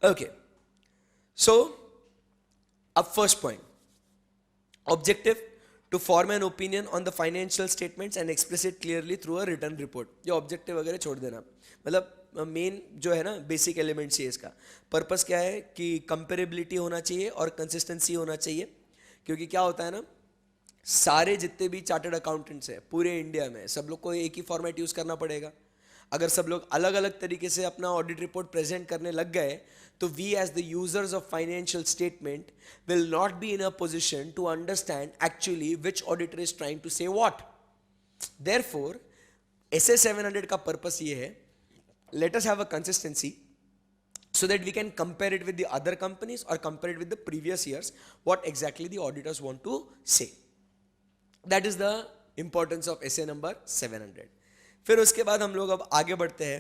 Okay, so अब first point, objective to form an opinion on the financial statements and express it clearly through a return report. ये objective वगैरह छोड़ देना, मतलब main जो है ना बेसिक एलिमेंट्स है इसका. पर्पस क्या है कि कंपेरेबिलिटी होना चाहिए और कंसिस्टेंसी होना चाहिए, क्योंकि क्या होता है ना, सारे जितने भी चार्टर्ड अकाउंटेंट्स हैं पूरे इंडिया में, सब लोग को एक ही फॉर्मेट यूज करना पड़ेगा. अगर सब लोग अलग अलग तरीके से अपना ऑडिट रिपोर्ट प्रेजेंट करने लग गए तो we as the users of financial statement will not be in a position to understand actually which auditor is trying to say what. Therefore SA 700 का पर्पस ये है, let us have a consistency so that we can compare it with the other companies or compare it with the previous years what exactly the auditors want to say. That is the importance of SA number 700. फिर उसके बाद हम लोग अब आगे बढ़ते हैं,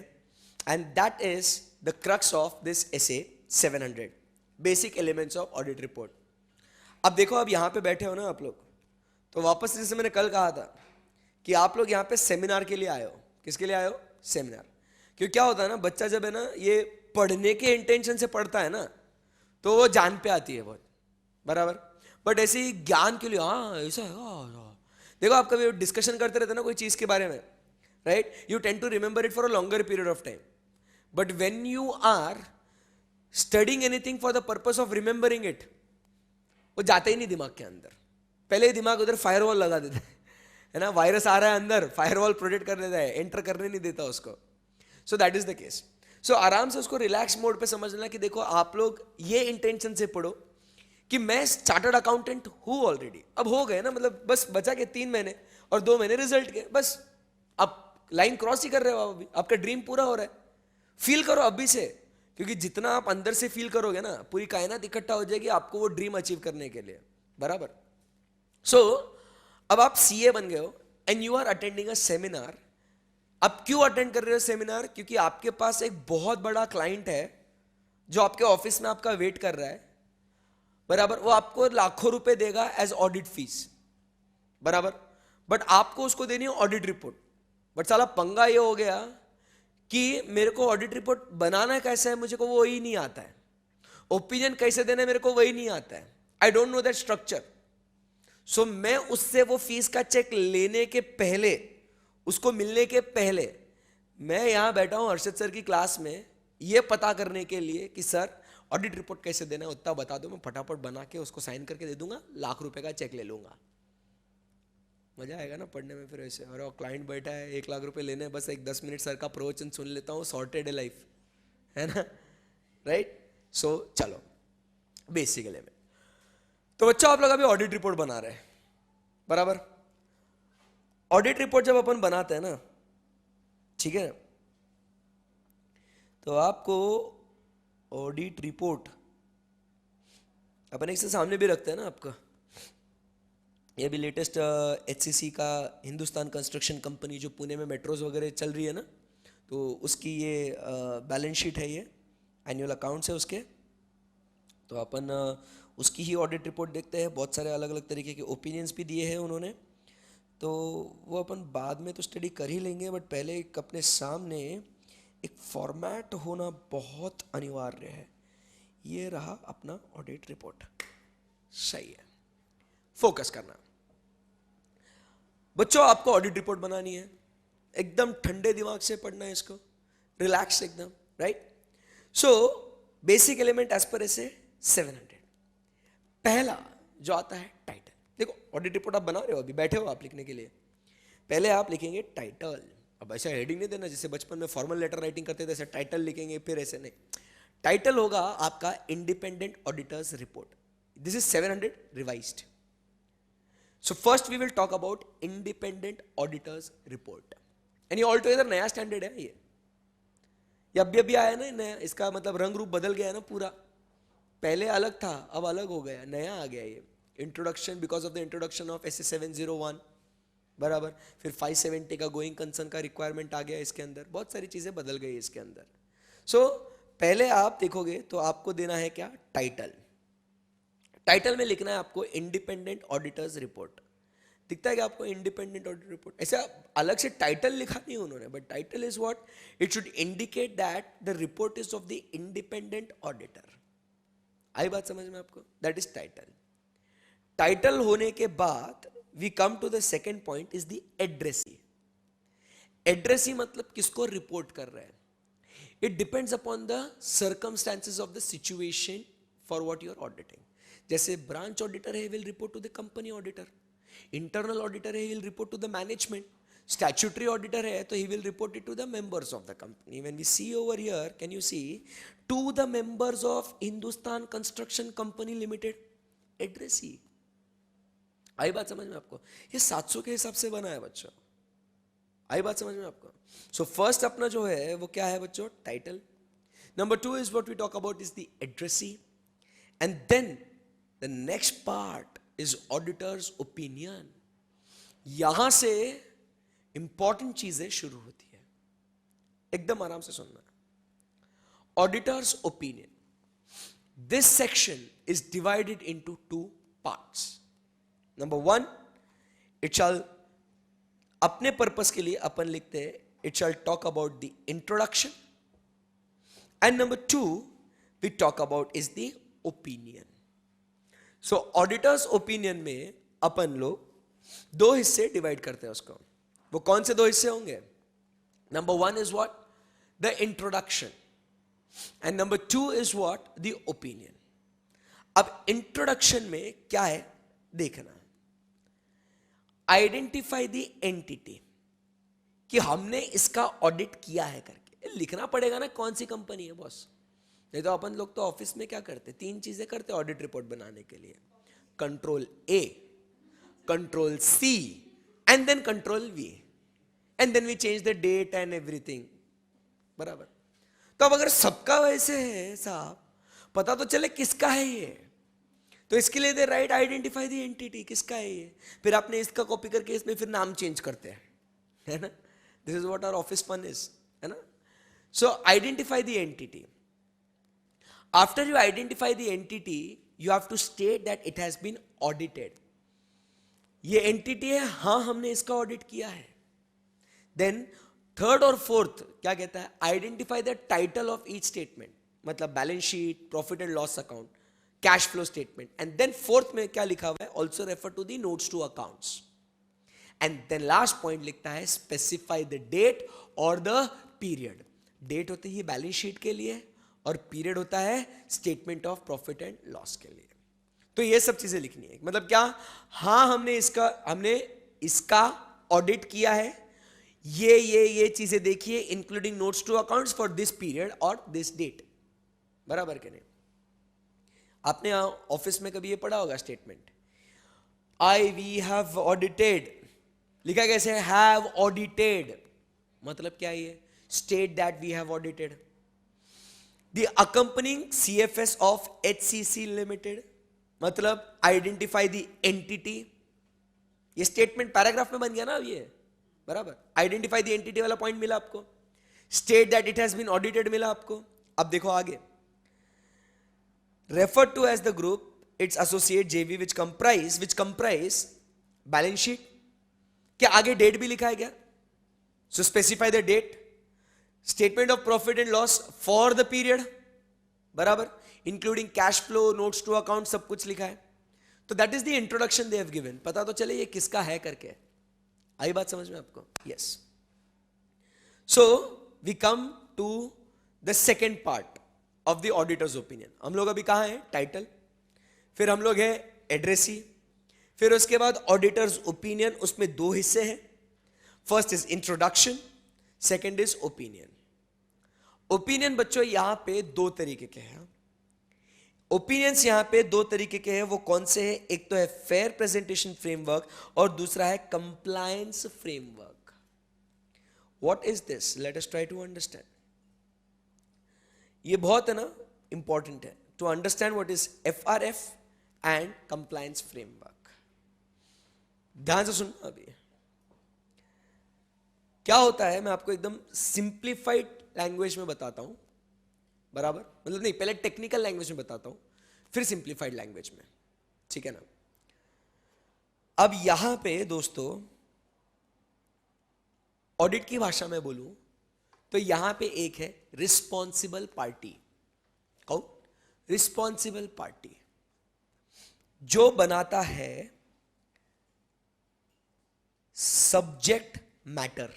and that is the crux of this SA 700, basic elements of audit report. अब देखो, अब यहाँ पे बैठे हो ना आप लोग, तो वापस से जैसे मैंने कल कहा था कि आप लोग यहाँ पे सेमिनार के लिए आए हो. किसके लिए आए हो? सेमिनार. क्योंकि क्या होता है ना, बच्चा जब है ना ये पढ़ने के इंटेंशन से पढ़ता है ना तो वो जान पे आती है बहुत, बराबर. बट ऐसे ही ज्ञान के लिए, हाँ ऐसा है, देखो आप कभी डिस्कशन करते रहते ना कोई चीज के बारे में, right, you tend to remember it for a longer period of time. But when you are studying anything for the purpose of remembering it, वो जाता ही नहीं दिमाग के अंदर. पहले ही दिमाग उधर फायरवॉल लगा देता है ना, वायरस आ रहा है अंदर, फायरवॉल प्रोटेक्ट कर देता है, एंटर करने नहीं देता उसको. So that is the case. So आराम से उसको रिलैक्स मोड पे समझना कि देखो आप लोग ये इंटेंशन से पढ़ो कि मैं चार्टर्ड अकाउंटेंट हूं ऑलरेडी. अब हो गए ना, मतलब बस बचा के 3 महीने और 2 महीने रिजल्ट के, बस आप लाइन क्रॉस ही कर रहे हो. आप अभी आपका ड्रीम पूरा हो रहा है. फील करो अभी से, क्योंकि जितना आप अंदर से फील करोगे ना, पूरी कायनात इकट्ठा हो जाएगी आपको वो ड्रीम अचीव करने के लिए, बराबर. सो अब आप CA बन गए हो and you are attending a seminar. अब क्यों अटेंड कर रहे हो सेमिनार? क्योंकि आपके पास एक बहुत बड़ा क्लाइंट है जो आपके ऑफिस में आपका वेट कर रहा है, बराबर. वो आपको लाखों रुपए देगा एज ऑडिट फीस, बराबर. बट आपको उसको देनी है ऑडिट रिपोर्ट. बट साला पंगा ये हो गया कि मेरे को ऑडिट रिपोर्ट बनाना कैसा है मुझे को वो ही नहीं आता है, ओपिनियन कैसे देना है मेरे को वही नहीं आता है. I don't know that structure. So मैं उससे वो फीस का चेक लेने के पहले, उसको मिलने के पहले, मैं यहां बैठा हूं हर्षद सर की क्लास में ये पता करने के लिए कि सर ऑडिट रिपोर्ट कैसे देना है उतना बता दो, मैं फटाफट बना के उसको साइन करके दे दूंगा, लाख रुपए का चेक ले लूंगा. मजा आएगा ना पढ़ने में. फिर ऐसे और क्लाइंट बैठा है 1 लाख रुपए लेने, बस एक 10 मिनट सर का प्रवचन सुन लेता हूँ, सॉर्टेड है लाइफ, है ना, राइट. सो चलो बेसिक एलिमेंट. तो बच्चों आप लोग अभी ऑडिट रिपोर्ट बना रहे हैं, बराबर. ऑडिट रिपोर्ट जब अपन बनाते हैं ना, ठीक है, तो आपको ऑडिट रिपोर्ट अपन एक से सामने भी रखते हैं ना आपका. ये भी लेटेस्ट HCC का, हिंदुस्तान कंस्ट्रक्शन कंपनी जो पुणे में मेट्रोज वगैरह चल रही है ना, तो उसकी ये बैलेंस शीट है, ये एनुअल अकाउंट्स है उसके. तो अपन उसकी ही ऑडिट रिपोर्ट देखते हैं. बहुत सारे अलग अलग तरीके के ओपिनियंस भी दिए हैं उन्होंने, तो वो अपन बाद में तो स्टडी कर ही लेंगे. बट पहले एक अपने सामने एक फॉर्मेट होना बहुत अनिवार्य है. ये रहा अपना ऑडिट रिपोर्ट. सही है, फोकस करना बच्चों. आपको ऑडिट रिपोर्ट बनानी है, एकदम ठंडे दिमाग से पढ़ना है इसको, रिलैक्स एकदम, right. So basic element as per ऐसे 700. पहला जो आता है टाइटल. देखो ऑडिट रिपोर्ट आप बना रहे हो, अभी बैठे हो आप लिखने के लिए, पहले आप लिखेंगे टाइटल. अब ऐसा हेडिंग नहीं देना जैसे बचपन में फॉर्मल लेटर राइटिंग करते थे, ऐसे टाइटल लिखेंगे, फिर ऐसे नहीं. टाइटल होगा आपका independent auditor's report. This is 700 revised. So first we will talk about independent auditor's report. And ये ऑल टुगेदर नया स्टैंडर्ड है. ये अभी आया ना नया, इसका मतलब रंग रूप बदल गया ना पूरा. पहले अलग था, अब अलग हो गया, नया आ गया ये. Introduction, because of the introduction of SA 701, बराबर. फिर 570 का गोइंग कंसर्न का रिक्वायरमेंट आ गया इसके अंदर. बहुत सारी चीजें बदल गई इसके अंदर. सो पहले आप देखोगे तो आपको देना है क्या? टाइटल. टाइटल में लिखना है आपको इंडिपेंडेंट ऑडिटर्स रिपोर्ट. दिखता है कि आपको इंडिपेंडेंट ऑडिट रिपोर्ट, ऐसा अलग से टाइटल लिखा नहीं उन्होंने, but title is what, it should indicate that the report is of the independent auditor. आई बात समझ में आपको? That is title. टाइटल होने के बाद we come to the second point is the addressee. Addressee मतलब किसको रिपोर्ट कर रहे हैं. It depends upon the circumstances of the situation for what you are auditing. जैसे ब्रांच ऑडिटर है, he will report to the company auditor. Internal auditor है, he will report to the management. Statutory auditor है तो he will report it to the members of the company. When we C over here, can you see, to the members of Hindustan construction company limited, addressee. आई बात समझ में आपको? ये 700 के हिसाब से बना है बच्चों. आई बात समझ में आपको? सो फर्स्ट अपना जो है वो क्या है बच्चों? Title. Number 2 is what we talk about is the addressee. And then the next part is auditor's opinion. यहां से इंपॉर्टेंट चीजें शुरू होती है, एकदम आराम से सुनना. Auditor's opinion. This section is divided into 2 parts. Number 1, it shall, अपने पर्पस के लिए अपन लिखते हैं, it shall talk about the introduction. And number 2 we talk about is the opinion. So auditor's opinion में अपन लोग 2 हिस्से डिवाइड करते हैं उसको. वो कौन से 2 हिस्से होंगे? Number 1 is what? The introduction. And number 2 is what? The opinion. अब इंट्रोडक्शन में क्या है देखना. आइडेंटिफाई द एंटिटी, कि हमने इसका ऑडिट किया है करके लिखना पड़ेगा ना, कौन सी कंपनी है बॉस. नहीं तो अपन लोग तो ऑफिस में क्या करते, 3 चीजें करते ऑडिट रिपोर्ट बनाने के लिए. Control A, control C and then control V, and then we change the date and everything. बराबर. तो अब अगर सबका वैसे है साहब, पता तो चले किसका है ये. तो इसके लिए दे राइट आइडेंटिफाई द एंटिटी, किसका है ये. फिर आपने इसका कॉपी करके इसमें फिर नाम चेंज करते हैं, है ना. This is what our office fun is, है ना. So identify the entity. After you identify the entity, you have to state that it has been audited. ये एंटिटी है, हाँ हमने इसका ऑडिट किया है. देन थर्ड और फोर्थ क्या कहता है? Identify the title of each statement, मतलब balance sheet, profit and loss account, cash flow statement. And then fourth में क्या लिखा हुआ है? Also refer to the notes to accounts. And then last point लिखता है स्पेसिफाई द डेट और the period. Date होती है बैलेंस शीट के लिए और पीरियड होता है statement of profit and loss के लिए. तो ये सब चीजें लिखनी है. मतलब क्या? हाँ हमने इसका ऑडिट किया है, ये चीजें देखिए, including notes to accounts for this period और दिस डेट. बराबर के नहीं? आपने ऑफिस में कभी ये पढ़ा होगा स्टेटमेंट, वी हैव ऑडिटेड. लिखा कैसे है? Have audited. मतलब क्या है? State that we have audited. The accompanying CFS of HCC limited, मतलब आइडेंटिफाई द एंटिटी. ये स्टेटमेंट पैराग्राफ में बन गया ना अब ये. बराबर. आइडेंटिफाई द एंटिटी वाला पॉइंट मिला आपको. State that it has been audited मिला आपको. अब देखो आगे, referred to as the group its associate JV which comprise balance sheet. क्या आगे डेट भी लिखा है क्या? So specify the date, statement of profit and loss for the period. बराबर. Including cash flow, notes to account, सब कुछ लिखा है. तो that is the introduction they have given. पता तो चले ये किसका है करके. आई बात समझ में आपको? Yes. So we come to the second part of the auditors opinion. हम लोग अभी कहाँ हैं? टाइटल. फिर हम लोग हैं एड्रेसी. फिर उसके बाद ऑडिटर्स ओपिनियन. उसमें 2 हिस्से हैं. First is introduction, second is opinion. Opinion बच्चों यहां पे 2 तरीके के हैं. ओपिनियंस यहां पे 2 तरीके के हैं. वो कौन से हैं? एक तो है फेयर प्रेजेंटेशन फ्रेमवर्क और दूसरा है compliance framework. What is this? Let us try to understand. ये बहुत है ना इंपॉर्टेंट है to understand what is FRF and compliance framework. ध्यान से सुनना. अभी क्या होता है मैं आपको एकदम सिंप्लीफाइड लैंग्वेज में बताता हूं. बराबर. मतलब नहीं, पहले टेक्निकल लैंग्वेज में बताता हूं, फिर सिंप्लीफाइड लैंग्वेज में. ठीक है ना? अब यहां पे दोस्तों ऑडिट की भाषा में बोलूं तो यहां पे एक है रिस्पॉन्सिबल पार्टी। कौन? रिस्पॉन्सिबल पार्टी, जो बनाता है सब्जेक्ट मैटर।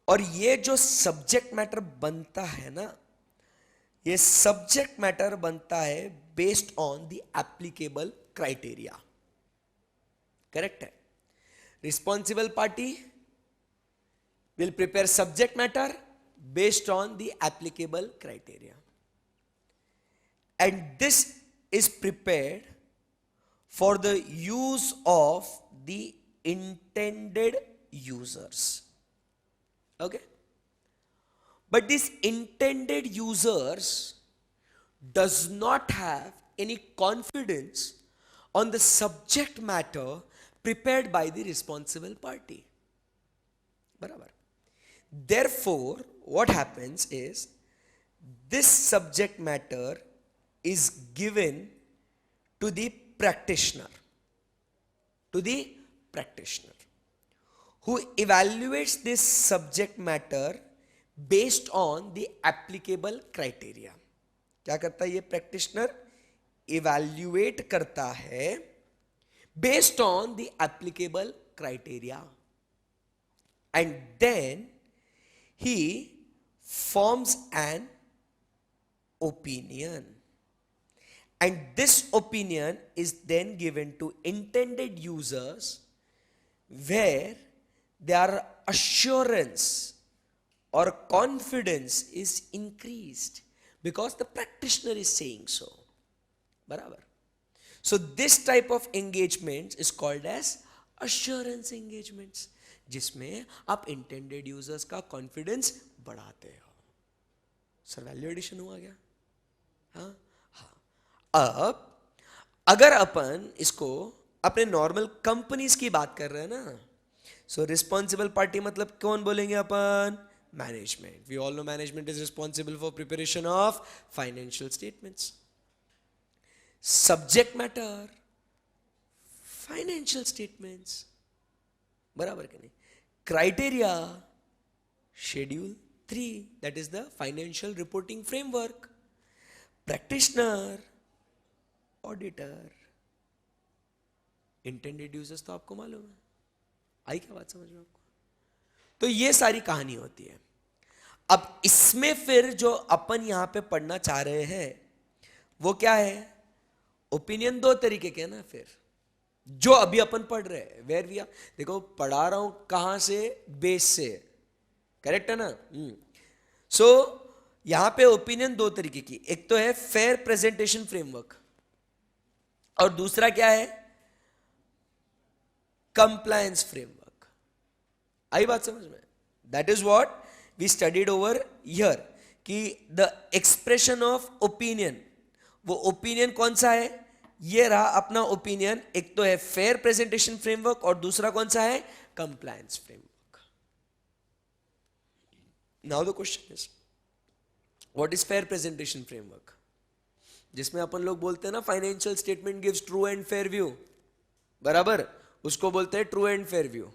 और ये जो सब्जेक्ट मैटर बनता है ना, ये सब्जेक्ट मैटर बनता है based on the applicable criteria. Correct है? Responsible party will prepare subject matter based on the applicable criteria, and this is prepared for the use of the intended users. Okay, but these intended users does not have any confidence on the subject matter prepared by the responsible party. बराबर? Therefore, what happens is this subject matter is given to the practitioner, who evaluates this subject matter based on the applicable criteria. क्या करता है ये practitioner? Evaluate करता है based on the applicable criteria, and then he forms an opinion, and this opinion is then given to intended users where their assurance or confidence is increased because the practitioner is saying so. Barabar? So this type of engagement is called as assurance engagements, जिसमें आप intended users का confidence बढ़ाते हो। Sir value addition हुआ क्या? हाँ हाँ। अब अगर अपन इसको अपने नॉर्मल कंपनीज की बात कर रहे हैं ना, सो रिस्पॉन्सिबल पार्टी मतलब कौन बोलेंगे अपन? Management. We all know management is responsible for preparation of financial statements. Subject matter financial statements, बराबर कि नहीं? Criteria, Schedule 3, that is the financial reporting framework. Practitioner, auditor, intended users तो आपको मालूम है। आई क्या बात समझ में आपको? तो ये सारी कहानी होती है। अब इसमें फिर जो अपन यहां पे पढ़ना चाह रहे हैं वो क्या है? ओपिनियन दो तरीके के ना, फिर जो अभी अपन पढ़ रहे हैं, वेयर वी आर, देखो पढ़ा रहा हूं कहां से? बेस से। करेक्ट है ना? सो यहां पे ओपिनियन दो तरीके की, एक तो है फेयर प्रेजेंटेशन फ्रेमवर्क और दूसरा क्या है? Compliance framework. आई बात समझ में? That is what we studied over here, कि द एक्सप्रेशन ऑफ ओपिनियन, वो ओपिनियन कौन सा है? ये रहा अपना ओपिनियन। एक तो है फेयर प्रेजेंटेशन फ्रेमवर्क और दूसरा कौन सा है? Compliance framework. Now the question is what is fair presentation framework? जिसमें अपन लोग बोलते हैं ना financial statement gives true and fair view, बराबर, उसको बोलते हैं true and fair view.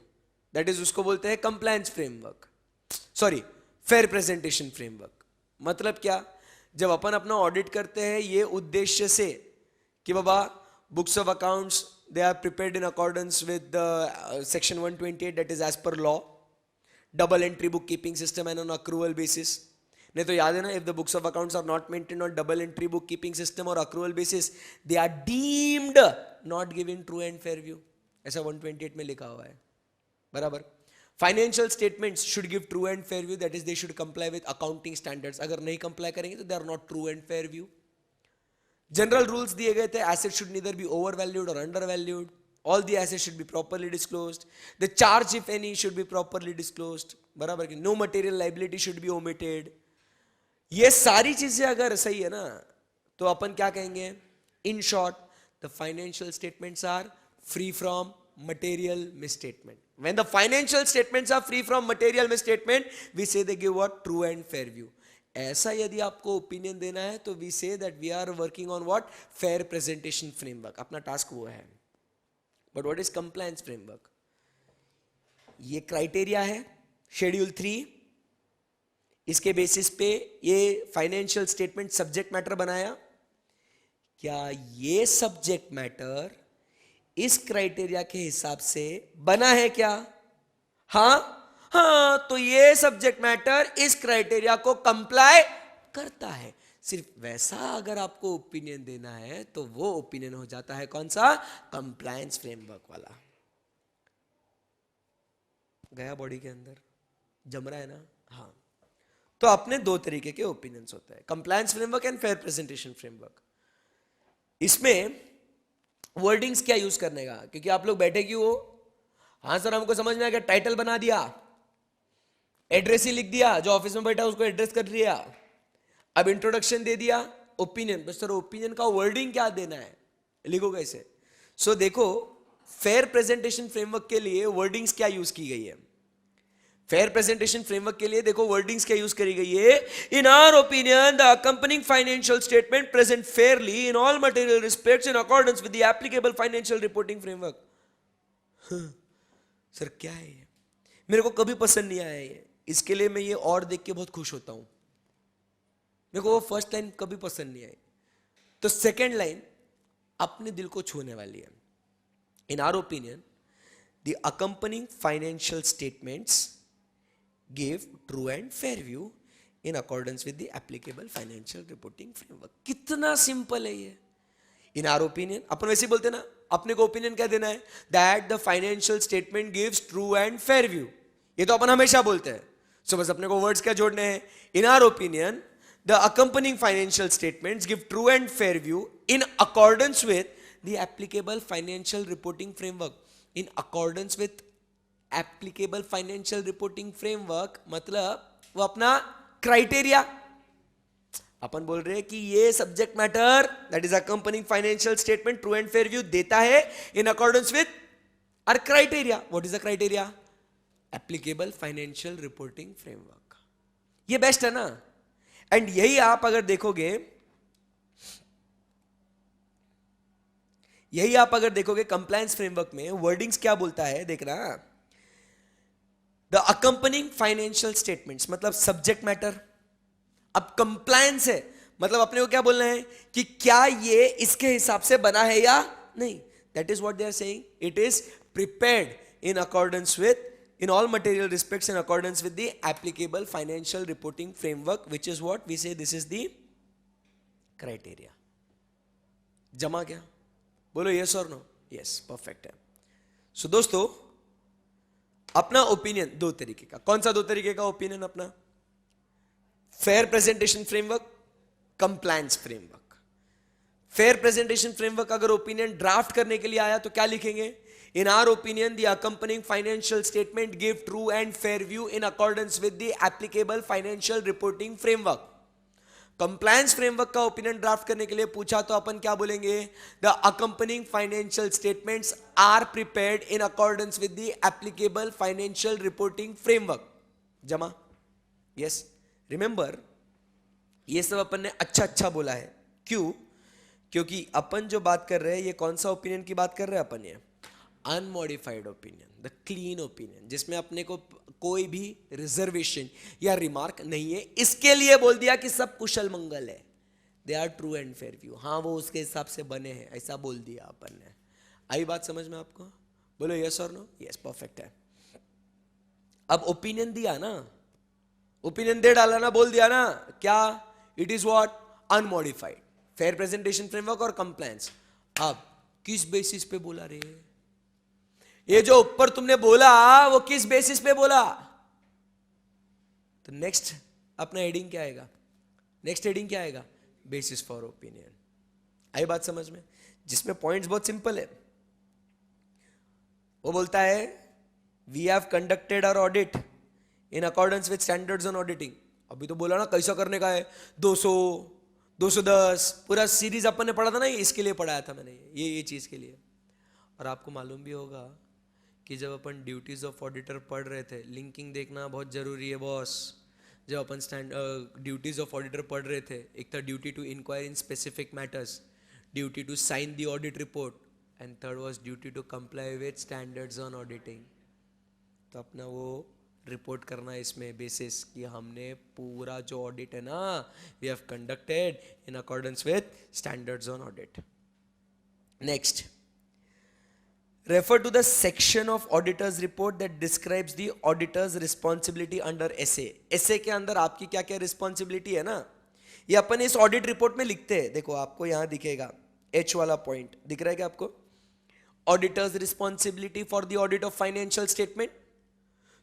That is उसको बोलते हैं compliance framework, sorry fair presentation framework. मतलब क्या? जब अपन अपना ऑडिट करते हैं ये उद्देश्य से कि बाबा books of accounts they are prepared in accordance with section 128 that is as per law, double entry book keeping system and on accrual basis. नहीं तो याद है ना, if the books of accounts are not maintained on double entry book keeping system और accrual basis they are deemed not giving true and fair view, ऐसा 128 में लिखा हुआ है, बराबर। Financial statements should give true and fair view, that is they should comply with accounting standards. अगर नहीं comply करेंगे तो they are not true and fair view. General rules दिए गए थे, asset should neither be overvalued और undervalued, all the asset should be properly disclosed, the charge if any should be properly disclosed, बराबर कि no material liability should be omitted. ये सारी चीजें अगर सही है ना तो अपन क्या कहेंगे? In short the financial statements are free from material misstatement. When the financial statements are free from material misstatement, we say they give what? True and fair view. ऐसा यदि आपको ओपिनियन देना है तो we say that we are working on what? Fair presentation framework. अपना task वो है, but what is compliance framework? ये क्राइटेरिया है, शेड्यूल 3, इसके बेसिस पे ये फाइनेंशियल स्टेटमेंट सब्जेक्ट मैटर बनाया। क्या ये सब्जेक्ट मैटर इस क्राइटेरिया के हिसाब से बना है क्या? हाँ, हाँ, तो ये सब्जेक्ट मैटर इस क्राइटेरिया को कंप्लाई करता है। सिर्फ वैसा अगर आपको ओपिनियन देना है तो वो ओपिनियन हो जाता है कौन सा? कंप्लायंस फ्रेमवर्क वाला। गया बॉडी के अंदर, जम रहा है ना? हाँ। तो अपने दो तरीके के ओपिनियंस होता है, compliance framework and fair presentation framework. इसमें वर्डिंग्स क्या यूज करने का, क्योंकि आप लोग बैठे क्यों हो? हाँ सर हमको समझ में आ गया, टाइटल बना दिया, एड्रेस ही लिख दिया, जो ऑफिस में बैठा उसको एड्रेस कर दिया, अब इंट्रोडक्शन दे दिया, ओपिनियन। बस सर ओपिनियन का वर्डिंग क्या देना है, लिखो कैसे? सो देखो, फेयर प्रेजेंटेशन फ्रेमवर्क के लिए वर्डिंग्स क्या यूज की गई है? फेयर प्रेजेंटेशन फ्रेमवर्क के लिए देखो वर्डिंग्स क्या यूज करी गई है? In our opinion the accompanying financial statement present fairly in all material respects in accordance with the applicable financial reporting framework. Sir क्या है ये? मेरे को कभी पसंद नहीं आया ये, इसके लिए मैं ये और देख के बहुत खुश होता हूं। मेरे को वो फर्स्ट लाइन कभी पसंद नहीं आई, तो सेकेंड लाइन अपने दिल को छूने वाली है। In our opinion the accompanying financial statements give true and fair view in accordance with the applicable financial reporting framework। कितना सिंपल है ये। in our opinion, अपन वैसे ही बोलते ना, अपने को ओपिनियन क्या देना है? that the financial statement gives true and fair view। ये तो अपन हमेशा बोलते हैं। so बस अपने को वर्ड्स क्या जोड़ने हैं? in our opinion the accompanying financial statements give true and fair view in accordance with the applicable financial reporting framework। in accordance with applicable financial reporting framework मतलब वो अपना क्राइटेरिया। अपन बोल रहे हैं कि ये subject matter that is accompanying financial statement true and fair view देता है in accordance with our criteria. What is the criteria? Applicable financial reporting framework. ये बेस्ट है ना? एंड यही आप अगर देखोगे, कंप्लायंस फ्रेमवर्क में वर्डिंग्स क्या बोलता है देखना। द अकंपनिंग फाइनेंशियल स्टेटमेंट्स मतलब सब्जेक्ट मैटर। अब कंप्लायंस है मतलब अपने को क्या बोलना है कि क्या ये इसके हिसाब से बना है या नहीं। That is what they are saying, it is prepared in accordance with in all material respects in accordance with the applicable financial reporting framework, which is what we say this is the criteria। जमा क्या? बोलो yes or no? yes, perfect है। so दोस्तों अपना opinion दो तरीके का, कौन सा दो तरीके का ओपिनियन अपना? Fair presentation framework, compliance framework. Fair presentation framework अगर ओपिनियन ड्राफ्ट करने के लिए आया तो क्या लिखेंगे? In our opinion, the accompanying financial statement give true and fair view in accordance with the applicable financial reporting framework। Compliance framework का opinion draft करने के लिए पूछा तो अपन क्या बोलेंगे? The accompanying financial statements are prepared in accordance with the applicable financial reporting framework। जमा? Yes। Remember, ये सब अपन ने अच्छा बोला है। क्यों? क्योंकि अपन जो बात कर रहे हैं ये कौन सा ओपिनियन की बात कर रहे हैं अपन? ये unmodified opinion, the clean opinion, जिसमें अपने को कोई भी रिजर्वेशन या रिमार्क नहीं है। इसके लिए बोल दिया कि सब कुशल मंगल है, they are true and fair view. हाँ वो उसके हिसाब से बने हैं, ऐसा बोल दिया अपन ने। आई बात समझ में आपको? बोलो यस और नो? यस, परफेक्ट है। अब ओपिनियन दिया ना, ओपिनियन दे डाला ना, बोल दिया ना क्या? It is what? Unmodified. Fair presentation framework और कंप्लायंस। अब किस बेसिस पे बोला रे? ये जो ऊपर तुमने बोला वो किस बेसिस पे बोला? तो नेक्स्ट अपना हेडिंग क्या आएगा? नेक्स्ट हेडिंग क्या आएगा? Basis for opinion. आई बात समझ में? जिसमें पॉइंट्स बहुत सिंपल है। वो बोलता है we have conducted our audit in accordance with standards on auditing. अभी तो बोला ना कैसा करने का है, 200, 210 पूरा सीरीज अपन ने पढ़ा था ना, इसके लिए पढ़ाया था मैंने ये चीज के लिए। और आपको मालूम भी होगा कि जब अपन ड्यूटीज ऑफ ऑडिटर पढ़ रहे थे, लिंकिंग देखना बहुत जरूरी है बॉस। जब अपन ड्यूटीज ऑफ ऑडिटर पढ़ रहे थे, एक था duty to inquire in specific matters, duty to sign the audit report and third was duty to comply with standards on auditing. तो अपना वो रिपोर्ट करना इसमें बेसिस कि हमने पूरा जो ऑडिट है ना we have conducted in accordance with standards on audit. Next, refer to the section of auditor's report that describes the auditor's responsibility under SA। SA के अंदर आपकी क्या क्या रिस्पॉन्सिबिलिटी है ना, ये अपन इस ऑडिट रिपोर्ट में लिखते हैं। देखो आपको यहां दिखेगा H वाला पॉइंट दिख रहा है क्या आपको, auditor's responsibility for the audit of financial statement.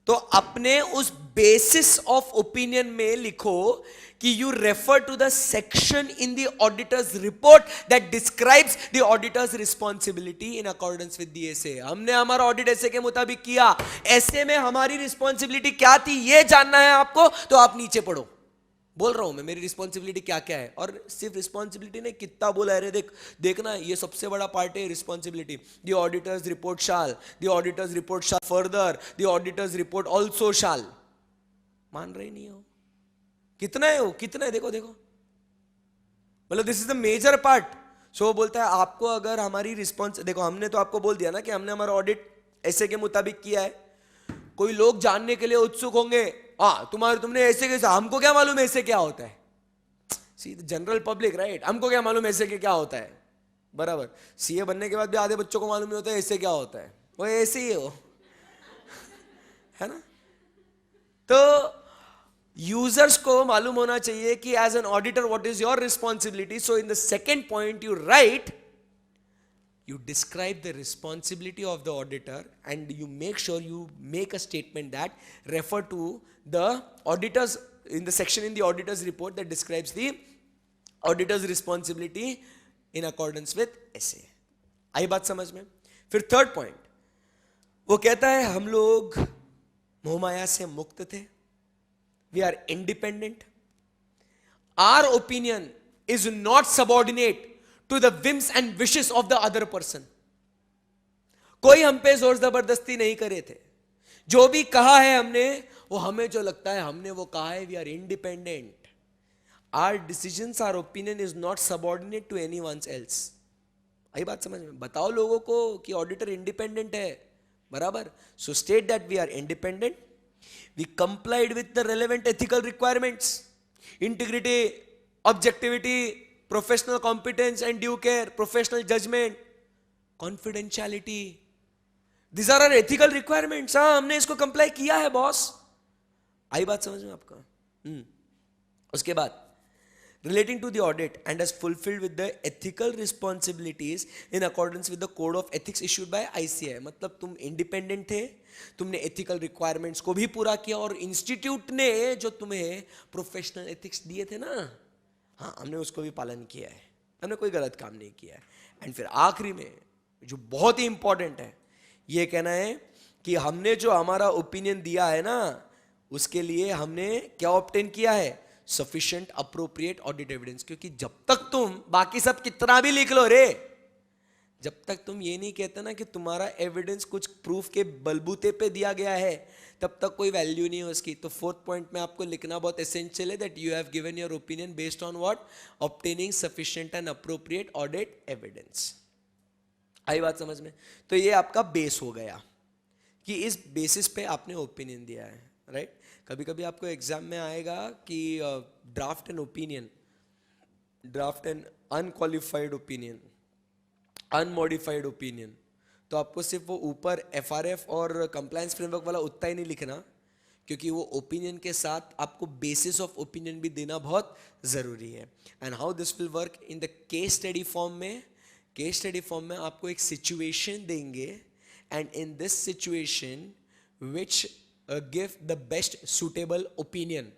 तो अपने उस बेसिस ऑफ ओपिनियन में लिखो कि you refer to the section in the auditor's report that describes the auditor's responsibility in accordance with the SA. हमने हमारा ऑडिट एसए के मुताबिक किया, एसए में हमारी रिस्पॉन्सिबिलिटी क्या थी ये जानना है आपको, तो आप नीचे पढ़ो। बोल रहा हूं मैं मेरी रिस्पॉन्सिबिलिटी क्या क्या है, और सिर्फ रिस्पॉन्सिबिलिटी नहीं कितना बोला है रे, देखना ये सबसे बड़ा पार्ट है responsibility. The auditor's report shall, the auditor's report shall further, the auditor's report also shall. मान रहे नहीं हो, कितना है वो, कितना है, देखो देखो, मतलब this is the major part. So बोलता है आपको अगर हमारी रिस्पॉन्स, देखो हमने तो आपको बोल दिया ना कि हमने हमारा ऑडिट ऐसे के मुताबिक किया है। कोई लोग जानने के लिए उत्सुक होंगे, तुमने ऐसे कैसे, हमको क्या मालूम ऐसे क्या होता है, सी जनरल पब्लिक राइट, हमको क्या मालूम ऐसे के क्या होता है। बराबर, सीए बनने के बाद भी आधे बच्चों को मालूम नहीं होता है ऐसे क्या होता है, वो ऐसे ही है ना। तो यूजर्स को मालूम होना चाहिए कि as an auditor what is your responsibility. So in the second point you write, you describe the responsibility of the auditor and you make sure you make a statement that refer to the auditors in the section in the auditor's report that describes the auditor's responsibility in accordance with SA। आई बात समझ में। फिर third point वो कहता है हम लोग मोहमाया से मुक्त थे, we are independent, our opinion is not subordinate to the whims and wishes of the other person। कोई हम पे जोर जबरदस्ती नहीं करे थे, जो भी कहा है हमने वो हमें जो लगता है हमने वो कहा है। We are independent, our decisions our opinion is not subordinate to anyone else. आई बात समझ में। बताओ लोगों को कि ऑडिटर इंडिपेंडेंट है, बराबर। So state that we are independent, we complied with the relevant ethical requirements, integrity, objectivity, professional competence and due care, professional judgement, confidentiality, this are our ethical requirements. हाँ हमने इसको कंप्लाई किया है boss. आई बात समझ में आपका। उसके बाद relating to the audit and has fulfilled with the ethical responsibilities in accordance with the code of ethics issued by ICAI। मतलब तुम इंडिपेंडेंट थे, तुमने एथिकल रिक्वायरमेंट्स को भी पूरा किया, और इंस्टीट्यूट ने जो तुम्हें प्रोफेशनल एथिक्स दिए थे ना, हाँ हमने उसको भी पालन किया है, हमने कोई गलत काम नहीं किया है। एंड फिर आखिरी में जो बहुत ही इंपॉर्टेंट है, ये कहना है कि हमने जो हमारा ओपिनियन दिया है ना, उसके लिए हमने क्या ऑब्टेन किया है, सफिशिएंट अप्रोप्रिएट ऑडिट एविडेंस। क्योंकि जब तक तुम बाकी सब कितना भी लिख लो रे, जब तक तुम ये नहीं कहते ना कि तुम्हारा एविडेंस कुछ प्रूफ के बलबूते पे दिया गया है, तब तक कोई वैल्यू नहीं है उसकी। तो फोर्थ पॉइंट में आपको लिखना बहुत एसेंशियल है, that you have given your opinion based on what, obtaining sufficient and appropriate audit evidence. आई बात समझ में। तो ये आपका बेस हो गया कि इस बेसिस पे आपने ओपिनियन दिया है, राइट। कभी कभी आपको एग्जाम में आएगा कि draft an opinion, draft an unqualified opinion, unmodified opinion. तो आपको सिर्फ वो ऊपर एफआरएफ और कंप्लायंस फ्रेमवर्क वाला उतना ही नहीं लिखना, क्योंकि वो ओपिनियन के साथ आपको बेसिस ऑफ ओपिनियन भी देना बहुत ज़रूरी है। And how this will work in the case study form में, केस स्टडी फॉर्म में आपको एक सिचुएशन देंगे, and in this situation which give the best suitable opinion,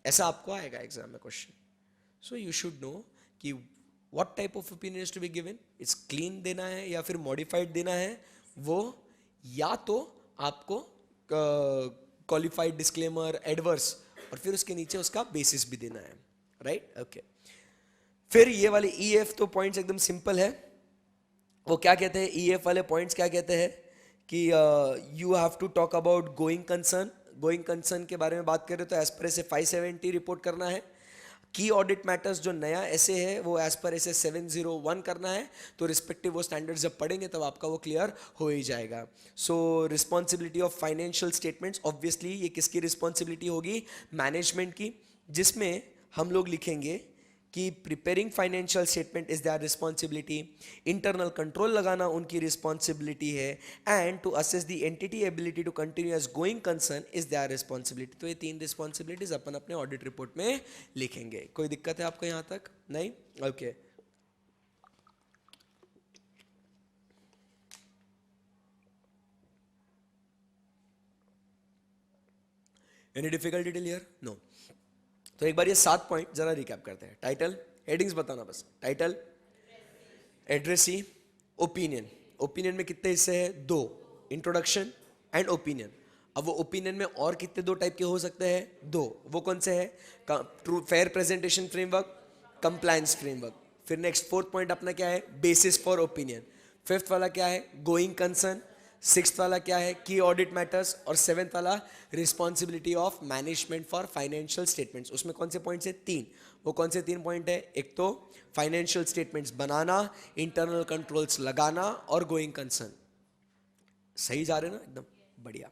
ऐसा आपको आएगा एग्जाम में question. So you should know कि what type of opinion is to be given, it's clean देना है या फिर मॉडिफाइड देना है, वो या तो आपको क्वालिफाइड, डिस्क्लेमर, एडवर्स, और फिर उसके नीचे उसका बेसिस भी देना है, राइट। ओके, फिर ये वाले ईएफ तो पॉइंट्स एकदम सिंपल है। वो क्या कहते हैं, ईएफ वाले पॉइंट्स क्या कहते हैं कि you have to talk about going concern. Going concern के बारे में बात करें तो एज पर से 570 रिपोर्ट करना है। की ऑडिट मैटर्स जो नया ऐसे है वो एज पर ऐसे 701 करना है, तो रिस्पेक्टिव वो स्टैंडर्ड्स जब पढ़ेंगे तब आपका वो क्लियर हो ही जाएगा. सो responsibility of financial statements, obviously ये किसकी रिस्पॉन्सिबिलिटी होगी? मैनेजमेंट की, जिसमें हम लोग लिखेंगे कि preparing financial statement is their responsibility, internal control लगाना उनकी रिस्पॉन्सिबिलिटी है, and to assess the entity ability to continue as going concern is their responsibility. तो ये 3 रिस्पॉन्सिबिलिटीज अपन अपने ऑडिट रिपोर्ट में लिखेंगे. कोई दिक्कत है आपको यहां तक? नहीं? Okay. Any difficulty till here? No. तो एक बार ये 7 पॉइंट जरा रिकैप करते हैं. टाइटल, हेडिंग्स बताना बस. Title, addressee, opinion. ओपिनियन में कितने हिस्से हैं? 2. Introduction and opinion. अब वो ओपिनियन में और कितने 2 टाइप के हो सकते हैं? 2. वो कौन से हैं? True fair presentation framework, compliance framework. फिर नेक्स्ट 4th पॉइंट अपना क्या है? Basis for opinion. 5th वाला क्या है? Going concern. 6th वाला क्या है? की ऑडिट मैटर्स. और 7th वाला responsibility of management for financial statements. उसमें कौन से पॉइंट्स है? 3. वो कौन से 3 पॉइंट है? एक तो फाइनेंशियल स्टेटमेंट्स बनाना, इंटरनल कंट्रोल्स लगाना और गोइंग कंसर्न. सही जा रहे ना? एकदम बढ़िया.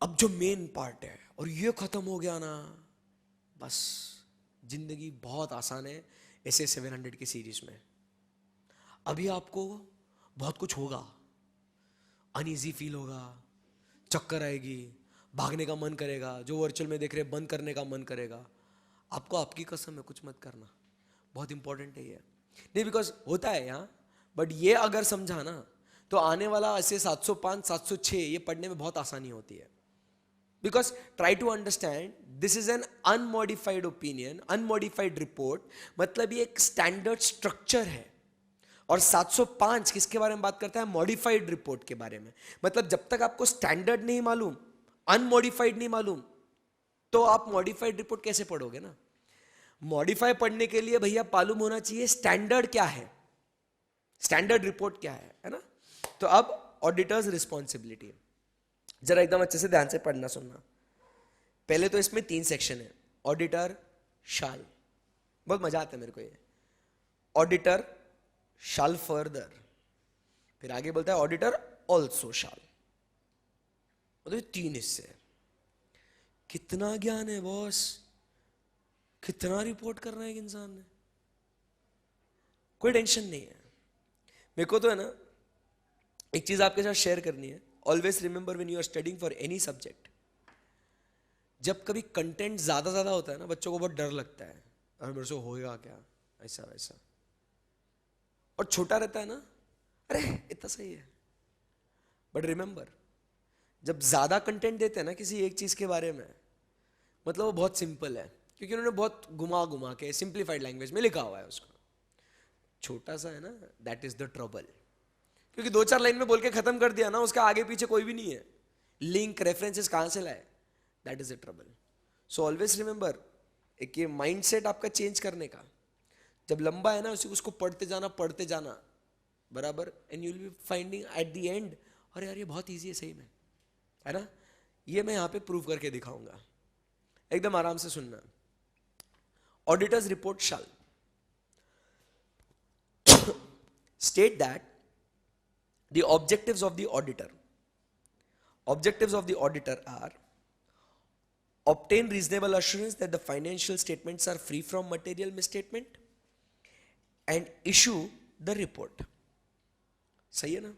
अब जो मेन पार्ट है, और ये खत्म हो गया ना, बस जिंदगी बहुत आसान है ऐसे 700 की सीरीज में. अभी आपको बहुत कुछ होगा, अनईजी फील होगा, चक्कर आएगी, भागने का मन करेगा, जो वर्चुअल में देख रहे बंद करने का मन करेगा. आपको आपकी कसम है कुछ मत करना. बहुत इंपॉर्टेंट है ये. नहीं, बिकॉज होता है यहाँ, बट ये अगर समझा ना तो आने वाला ऐसे 705 706 ये पढ़ने में बहुत आसानी होती है. Because try to understand, this is an unmodified opinion, unmodified report. मतलब ये एक स्टैंडर्ड स्ट्रक्चर है. और 705 किसके बारे में बात करता है? मॉडिफाइड रिपोर्ट के बारे में. मतलब जब तक आपको स्टैंडर्ड नहीं मालूम, अनमॉडिफाइड नहीं मालूम, तो आप मॉडिफाइड रिपोर्ट कैसे पढ़ोगे ना? मॉडिफाई पढ़ने के लिए भैया मालूम होना चाहिए स्टैंडर्ड क्या है, स्टैंडर्ड रिपोर्ट क्या है ना? तो अब ऑडिटर्स रिस्पॉन्सिबिलिटी जरा एकदम अच्छे से ध्यान से पढ़ना सुनना. पहले तो इसमें 3 सेक्शन है. ऑडिटर शाल, बहुत मजा आता है मेरे को ये. ऑडिटर शाल फर्दर, फिर आगे बोलता है ऑडिटर ऑल्सो शाल. मतलब ये 3 हिस्से हैं. कितना ज्ञान है बॉस, कितना रिपोर्ट करना है एक इंसान ने. कोई टेंशन नहीं है. मेरे को तो है ना एक चीज आपके साथ शेयर करनी है. Always remember when you are studying for any subject, जब कभी कंटेंट ज्यादा होता है ना, बच्चों को बहुत डर लगता है, अरे मेरे से होएगा क्या, ऐसा वैसा. और छोटा रहता है ना, अरे इतना सही है. बट रिमेंबर, जब ज्यादा कंटेंट देते हैं ना किसी एक चीज के बारे में, मतलब वो बहुत सिंपल है, क्योंकि उन्होंने बहुत घुमा के सिंप्लीफाइड लैंग्वेज में लिखा हुआ है उसको. छोटा सा है ना, दैट इज द ट्रबल. क्योंकि 2-4 लाइन में बोल के खत्म कर दिया ना, उसका आगे पीछे कोई भी नहीं है, लिंक रेफरेंसेस कहां से लाए, that is the trouble. So always remember, एक ये माइंडसेट आपका चेंज करने का. जब लंबा है ना उसको पढ़ते जाना बराबर, and you will be finding at the end, अरे यार ये बहुत इजी है सही में, है ना? ये मैं यहां पे प्रूव करके दिखाऊंगा. एकदम आराम से सुनना. Auditors report shall state that the objectives of the auditor are obtain reasonable assurance that the financial statements are free from material misstatement and issue the report. सही है ना?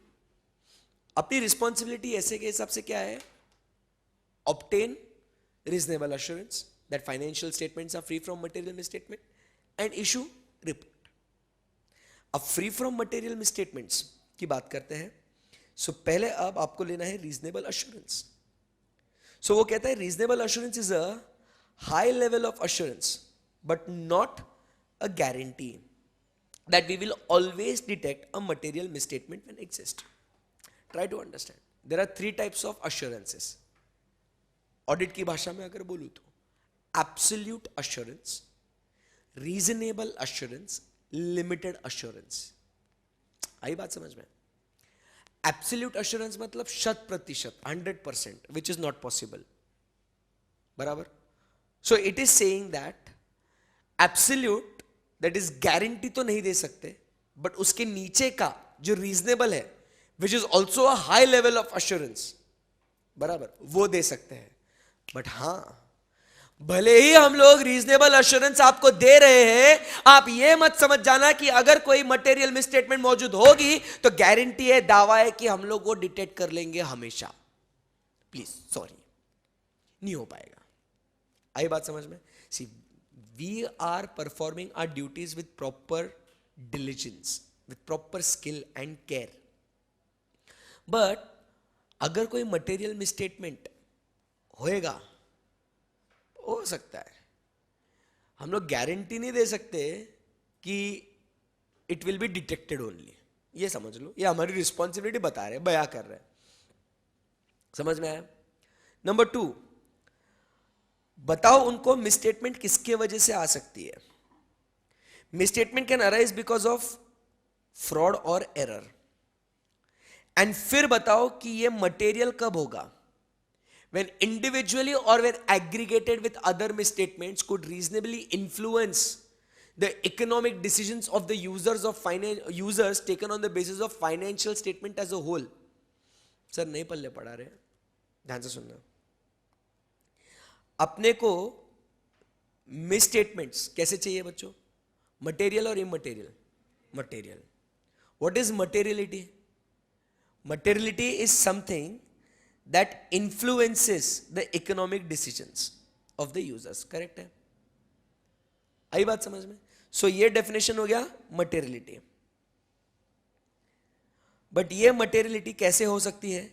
अपनी रिस्पॉन्सिबिलिटी ऐसे के हिसाब से क्या है? obtain reasonable assurance that financial statements are free from material misstatement and issue report. अब फ्री फ्रॉम मटेरियल मिसस्टेटमेंट्स की बात करते हैं. सो पहले अब आपको लेना है रीजनेबल अश्योरेंस. सो वो कहता है reasonable assurance is a high level of assurance but not a guarantee that we will always detect a material misstatement when exist. Try to understand, there are 3 types of assurances. Audit की भाषा में अगर बोलूं तो absolute assurance, reasonable assurance, limited assurance. आई बात समझ में? एब्सोल्यूट अश्योरेंस मतलब 100%, 100%, विच इज नॉट पॉसिबल. बराबर? So it is saying that absolute that is guarantee तो नहीं दे सकते, बट उसके नीचे का जो रीजनेबल है, which is also a high level of assurance, बराबर, वो दे सकते हैं. बट हां, भले ही हम लोग रीजनेबल अश्योरेंस आपको दे रहे हैं, आप ये मत समझ जाना कि अगर कोई मटेरियल मिसस्टेटमेंट मौजूद होगी तो गारंटी है, दावा है कि हम लोग वो डिटेक्ट कर लेंगे हमेशा. प्लीज, सॉरी, नहीं हो पाएगा. आई बात समझ में? See, we are performing our duties with proper diligence, with proper skill and care. But अगर कोई मटेरियल मिसस्टेटमेंट होएगा, हो सकता है, हम लोग गारंटी नहीं दे सकते कि it will be detected only. ये समझ लो, ये हमारी रिस्पॉन्सिबिलिटी बता रहे, बयां कर रहे हैं. समझ में आया? नंबर 2, बताओ उनको मिसस्टेटमेंट किसके वजह से आ सकती है. Misstatement can arise because of fraud और एरर. एंड फिर बताओ कि ये मटेरियल कब होगा. When individually or when aggregated with other misstatements could reasonably influence the economic decisions of the users taken on the basis of financial statement as a whole. Sir नहीं पल्ले पढ़ा रहे, ध्यान से सुनना. अपने को मिसस्टेटमेंट्स कैसे चाहिए बच्चों? मटेरियल और immaterial. Material. What is materiality? Materiality is something that influences the economic decisions of the users. Correct है? आई बात समझ में? सो ये डेफिनेशन हो गया मटेरियलिटी. बट ये मटेरियलिटी कैसे हो सकती है?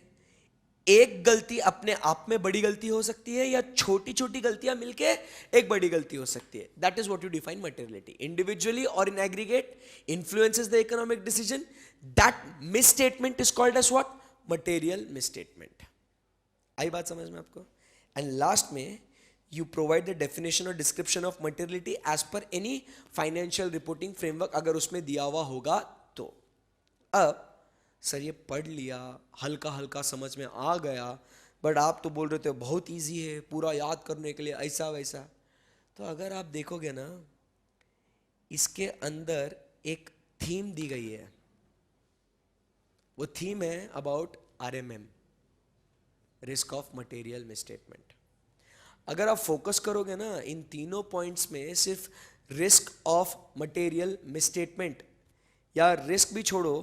एक गलती अपने आप में बड़ी गलती हो सकती है, या छोटी छोटी गलतियां मिलके एक बड़ी गलती हो सकती है. That is what you define materiality. Individually और in aggregate influences the economic decision. That misstatement is called as what? Material misstatement. आई बात समझ में आपको? एंड लास्ट में यू प्रोवाइड द डेफिनेशन और description of materiality as per any financial reporting framework, अगर उसमें दिया हुआ होगा तो. अब सर ये पढ़ लिया, हल्का हल्का समझ में आ गया, बट आप तो बोल रहे थे बहुत इजी है पूरा याद करने के लिए, ऐसा वैसा. तो अगर आप देखोगे ना, इसके अंदर एक थीम दी गई है. वो थीम है about RMM, risk of material misstatement. अगर आप फोकस करोगे ना इन तीनों पॉइंट्स में, सिर्फ रिस्क ऑफ मटेरियल मिसस्टेटमेंट, या रिस्क भी छोड़ो,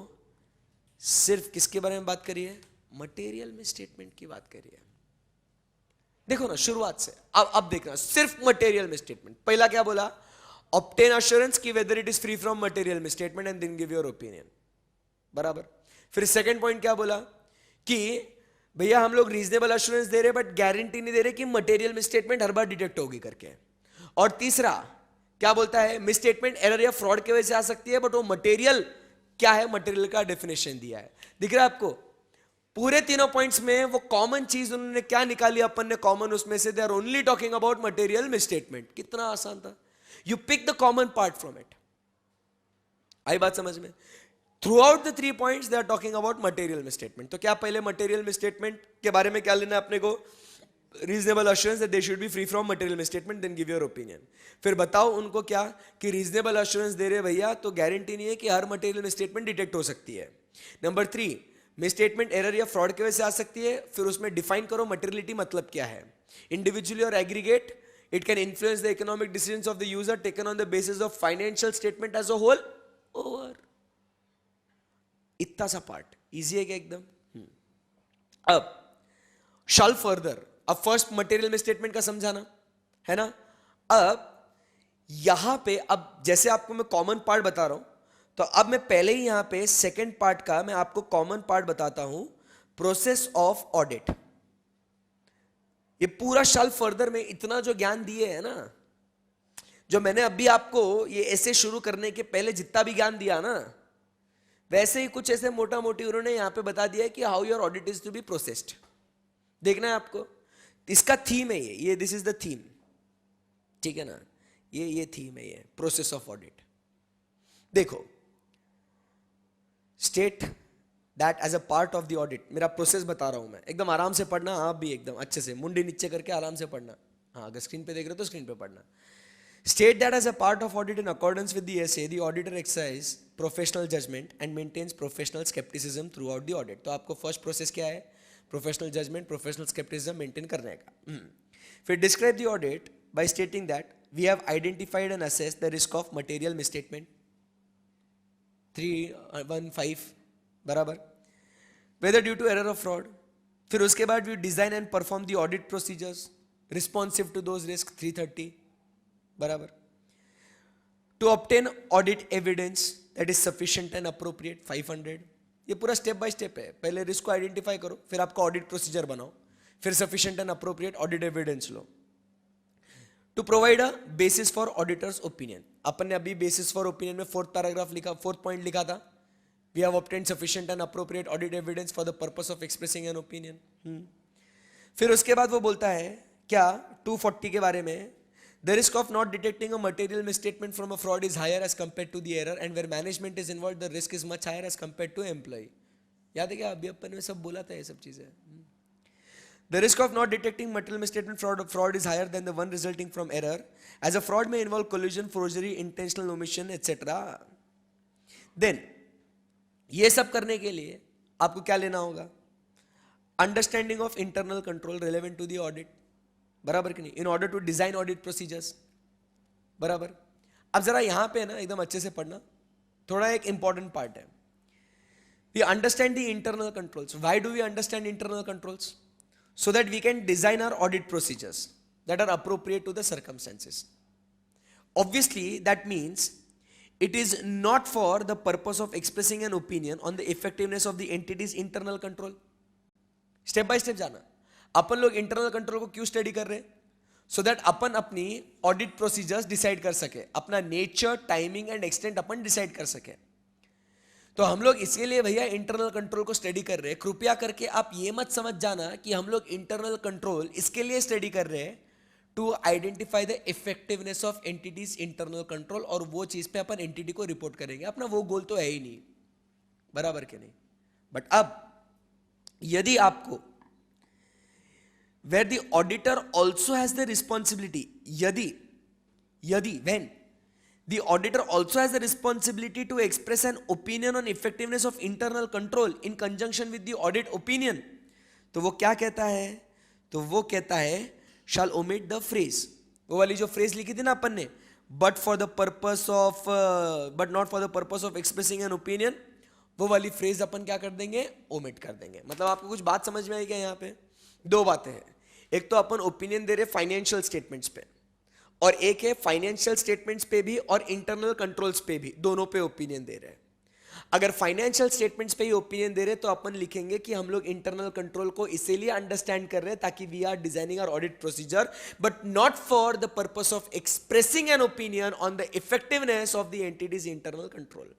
सिर्फ किसके बारे में बात करिए? मटेरियल मिसस्टेटमेंट की बात करिए. देखो ना शुरुआत से, अब देखना, सिर्फ मटेरियल मिसस्टेटमेंट. पहला क्या बोला? ऑब्टेन अश्योरेंस की whether it is free from material misstatement and then give your opinion. बराबर. फिर सेकंड पॉइंट क्या बोला? कि भैया हम लोग रीजनेबल अश्योरेंस दे रहे बट गारंटी नहीं दे रहे कि मटेरियल मिसस्टेटमेंट हर बार डिटेक्ट होगी करके. और तीसरा क्या बोलता है? मिसस्टेटमेंट एरर या फ्रॉड की वजह से आ सकती है, बट वो मटेरियल क्या है, मटेरियल का डेफिनेशन दिया है. दिख रहा है आपको? पूरे तीनों पॉइंट्स में वो कॉमन चीज उन्होंने क्या निकाली अपन ने कॉमन, उसमें से they are only talking about material misstatement. कितना आसान था. You pick the common part from it. आई बात समझ में? Throughout the 3 points they are talking about material misstatement. तो क्या पहले मटेरियल मिसस्टेटमेंट के बारे में क्या लेना है अपने को? Reasonable assurance that they should be free from material misstatement, then give your opinion. फिर बताओ उनको क्या कि रीजनेबल अश्योरेंस दे रहे भैया तो गारंटी नहीं है कि हर मटेरियल मिसस्टेटमेंट डिटेक्ट हो सकती है. नंबर 3, मिसस्टेटमेंट एरर या फ्रॉड की वजह से आ सकती है. फिर उसमें डिफाइन करो मटेरियलिटी मतलब क्या है. इंडिविजुअली और aggregate it can influence the economic decisions of the user taken on the basis of financial statement as a whole. Over. इतना सा पार्ट इजी है क्या एकदम? अब शॉल फर्दर. अब फर्स्ट मटेरियल मिसस्टेटमेंट का समझाना है ना. अब यहां पे, अब जैसे आपको मैं कॉमन पार्ट बता रहा हूं, तो अब मैं पहले ही यहां पे सेकंड पार्ट का मैं आपको कॉमन पार्ट बताता हूं, प्रोसेस ऑफ ऑडिट. ये पूरा शॉल फर्दर में इतना जो ज्ञान दिए है ना, जो मैंने अभी आपको ये ऐसे शुरू करने के पहले जितना भी ज्ञान दिया ना, वैसे ही कुछ ऐसे मोटा मोटी उन्होंने यहां पे बता दिया कि how your audit is to be processed. देखना है आपको. इसका थीम है ये दिस इज द थीम. ठीक है ना, ये थीम है, ये प्रोसेस ऑफ ऑडिट. देखो, state that as a part of the audit. मेरा प्रोसेस बता रहा हूं मैं, एकदम आराम से पढ़ना. आप भी एकदम अच्छे से मुंडी नीचे करके आराम से पढ़ना. हाँ, अगर स्क्रीन पे देख रहे हो तो स्क्रीन पे पढ़ना. State that as a part of audit in accordance with the SA, the auditor exercises professional judgment and maintains professional skepticism throughout the audit. तो आपको फर्स्ट प्रोसेस क्या है? Professional judgment, professional scepticism maintain करने का. फिर describe the audit by stating that we have identified and assess the risk of material misstatement 315 बराबर, whether due to error of fraud. फिर उसके बाद we design and perform the audit procedures responsive to those risk 330 बराबर. To obtain audit evidence that is sufficient and appropriate 500. ये पूरा step by step है. पहले risk को आइडेंटिफाई करो, फिर आपका ऑडिट प्रोसीजर बनाओ, फिर sufficient and appropriate audit evidence लो. To provide a basis for auditor's opinion. अपन ने अभी बेसिस फॉर ओपिनियन में फोर्थ पैराग्राफ लिखा, फोर्थ पॉइंट लिखा था, we have obtained sufficient and appropriate audit evidence for the purpose of expressing an opinion. फिर उसके बाद वो बोलता है क्या 240 के बारे में, the risk of not detecting a material misstatement from a fraud is higher as compared to the error, and where management is involved the risk is much higher as compared to employee. याद है क्या अभी अपन ने सब बोला था ये सब चीजें. The risk of not detecting material misstatement fraud is higher than the one resulting from error, as a fraud may involve collusion, forgery, intentional omission, etc. Then ये सब करने के लिए आपको क्या लेना होगा? Understanding of internal control relevant to the audit. बराबर कि नहीं? In order to design audit procedures. बराबर. अब जरा यहां पे ना एकदम अच्छे से पढ़ना, थोड़ा एक इंपॉर्टेंट पार्ट है. We understand the internal controls. Why do we understand internal controls? So that we can design our audit procedures that are appropriate to the circumstances. Obviously that means it is not for the purpose of expressing an opinion on the effectiveness of the entity's internal control. Step by step जाना. अपन लोग internal control को क्यों study कर रहे हैं? So that अपन अपनी audit procedures decide कर सके, अपना nature, timing and extent upon decide कर सके. तो हम लोग इसके लिए भैया इंटरनल कंट्रोल को स्टडी कर रहे हैं. कृपया करके आप ये मत समझ जाना कि हम लोग इंटरनल कंट्रोल इसके लिए स्टडी कर रहे हैं to identify the effectiveness of entity's internal control, और वो चीज पे अपन एंटिटी को रिपोर्ट करेंगे. अपना वो गोल तो है ही नहीं. बराबर के नहीं? बट अब यदि आपको where the auditor also has the responsibility, when the auditor also has the responsibility to express an opinion on effectiveness of internal control in conjunction with the audit opinion, तो वो क्या कहता है? तो वो कहता है shall omit the phrase. वो वाली जो phrase लिखी थी ना अपन ने, but not for the purpose of expressing an opinion, वो वाली phrase अपन क्या कर देंगे? omit कर देंगे. मतलब आपको कुछ बात समझ में आई क्या? यहाँ पे दो बातें हैं. एक तो अपन ओपिनियन दे रहे फाइनेंशियल स्टेटमेंट्स पे, और एक है फाइनेंशियल स्टेटमेंट्स पे भी और इंटरनल कंट्रोल्स पे भी, दोनों पे ओपिनियन दे रहे हैं. अगर फाइनेंशियल स्टेटमेंट्स पे ही ओपिनियन दे रहे तो अपन लिखेंगे कि हम लोग इंटरनल कंट्रोल को इसीलिए अंडरस्टैंड कर रहे हैं ताकि we are designing our audit procedure, but not for the purpose of expressing an opinion on the effectiveness of the entity's internal control.